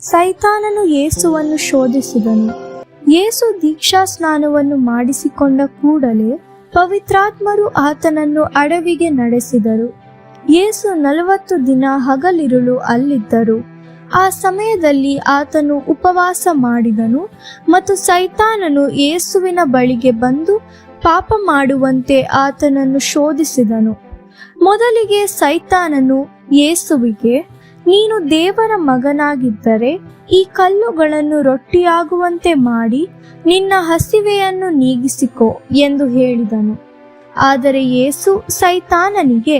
ಸೈತಾನನು ಯೇಸುವನ್ನು ಶೋಧಿಸಿದನು. ಯೇಸು ದೀಕ್ಷಾ ಸ್ನಾನವನ್ನು ಮಾಡಿಸಿಕೊಂಡ ಕೂಡಲೇ ಪವಿತ್ರಾತ್ಮರು ಆತನನ್ನು ಅಡವಿಗೆ ನಡೆಸಿದರು. ಯೇಸು 40 ದಿನ ಹಗಲಿರುಳು ಅಲ್ಲಿದ್ದರು. ಆ ಸಮಯದಲ್ಲಿ ಆತನು ಉಪವಾಸ ಮಾಡಿದನು ಮತ್ತು ಸೈತಾನನು ಯೇಸುವಿನ ಬಳಿಗೆ ಬಂದು ಪಾಪ ಮಾಡುವಂತೆ ಆತನನ್ನು ಶೋಧಿಸಿದನು. ಮೊದಲಿಗೆ ಸೈತಾನನು ಯೇಸುವಿಗೆ, ನೀನು ದೇವರ ಮಗನಾಗಿದ್ದರೆ ಈ ಕಲ್ಲುಗಳನ್ನು ರೊಟ್ಟಿಯಾಗುವಂತೆ ಮಾಡಿ ನಿನ್ನ ಹಸಿವೆಯನ್ನು ನೀಗಿಸಿಕೊ ಎಂದು ಹೇಳಿದನು. ಆದರೆ ಯೇಸು ಸೈತಾನನಿಗೆ,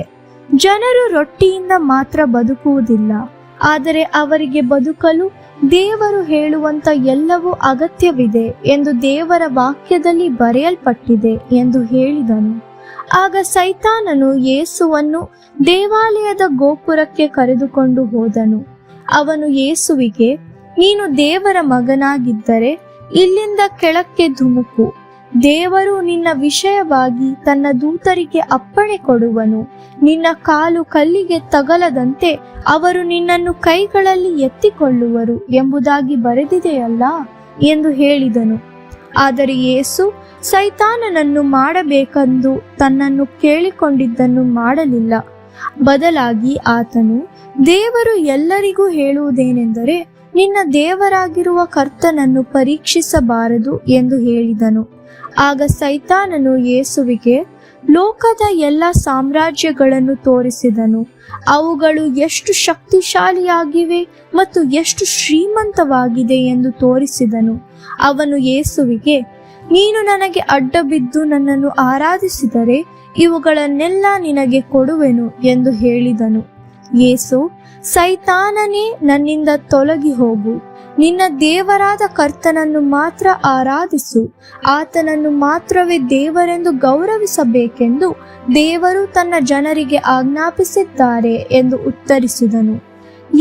ಜನರು ರೊಟ್ಟಿಯಿಂದ ಮಾತ್ರ ಬದುಕುವುದಿಲ್ಲ, ಆದರೆ ಅವರಿಗೆ ಬದುಕಲು ದೇವರು ಹೇಳುವಂತ ಎಲ್ಲವೂ ಅಗತ್ಯವಿದೆ ಎಂದು ದೇವರ ವಾಕ್ಯದಲ್ಲಿ ಬರೆಯಲ್ಪಟ್ಟಿದೆ ಎಂದು ಹೇಳಿದನು. ಆಗ ಸೈತಾನನು ಯೇಸುವನ್ನು ದೇವಾಲಯದ ಗೋಪುರಕ್ಕೆ ಕರೆದುಕೊಂಡು ಹೋದನು. ಅವನು ಯೇಸುವಿಗೆ, ನೀನು ದೇವರ ಮಗನಾಗಿದ್ದರೆ ಇಲ್ಲಿಂದ ಕೆಳಕ್ಕೆ ಧುಮುಕು. ದೇವರು ನಿನ್ನ ವಿಷಯವಾಗಿ ತನ್ನ ದೂತರಿಗೆ ಅಪ್ಪಣೆ ಕೊಡುವನು. ನಿನ್ನ ಕಾಲು ಕಲ್ಲಿಗೆ ತಗಲದಂತೆ ಅವರು ನಿನ್ನನ್ನು ಕೈಗಳಲ್ಲಿ ಎತ್ತಿಕೊಳ್ಳುವರು ಎಂಬುದಾಗಿ ಬರೆದಿದೆಯಲ್ಲ ಎಂದು ಹೇಳಿದನು. ಆದರೆ ಯೇಸು ಸೈತಾನನನ್ನು ಮಾಡಬೇಕೆಂದು ತನ್ನನ್ನು ಕೇಳಿಕೊಂಡಿದ್ದನ್ನು ಮಾಡಲಿಲ್ಲ. ಬದಲಾಗಿ ಆತನು, ದೇವರು ಎಲ್ಲರಿಗೂ ಹೇಳುವುದೇನೆಂದರೆ, ನಿನ್ನ ದೇವರಾಗಿರುವ ಕರ್ತನನ್ನು ಪರೀಕ್ಷಿಸಬಾರದು ಎಂದು ಹೇಳಿದನು. ಆಗ ಸೈತಾನನು ಯೇಸುವಿಗೆ ಲೋಕದ ಎಲ್ಲ ಸಾಮ್ರಾಜ್ಯಗಳನ್ನು ತೋರಿಸಿದನು. ಅವುಗಳು ಎಷ್ಟು ಶಕ್ತಿಶಾಲಿಯಾಗಿವೆ ಮತ್ತು ಎಷ್ಟು ಶ್ರೀಮಂತವಾಗಿದೆ ಎಂದು ತೋರಿಸಿದನು. ಅವನು ಯೇಸುವಿಗೆ, ನೀನು ನನಗೆ ಅಡ್ಡ ಬಿದ್ದು ನನ್ನನ್ನು ಆರಾಧಿಸಿದರೆ ಇವುಗಳನ್ನೆಲ್ಲ ನಿನಗೆ ಕೊಡುವೆನು ಎಂದು ಹೇಳಿದನು. ಯೇಸು, ಸೈತಾನನೇ, ನನ್ನಿಂದ ತೊಲಗಿ ಹೋಗು. ನಿನ್ನ ದೇವರಾದ ಕರ್ತನನ್ನು ಮಾತ್ರ ಆರಾಧಿಸು. ಆತನನ್ನು ಮಾತ್ರವೇ ದೇವರೆಂದು ಗೌರವಿಸಬೇಕೆಂದು ದೇವರು ತನ್ನ ಜನರಿಗೆ ಆಜ್ಞಾಪಿಸಿದ್ದಾರೆ ಎಂದು ಉತ್ತರಿಸಿದನು.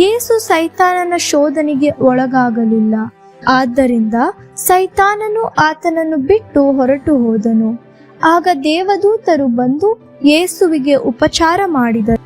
ಯೇಸು ಸೈತಾನನ ಶೋಧನೆಗೆ ಒಳಗಾಗಲಿಲ್ಲ. ಆದ್ದರಿಂದ ಸೈತಾನನು ಆತನನ್ನು ಬಿಟ್ಟು ಹೊರಟು ಹೋದನು. ಆಗ ದೇವದೂತರು ಬಂದು ಯೇಸುವಿಗೆ ಉಪಚಾರ ಮಾಡಿದರು.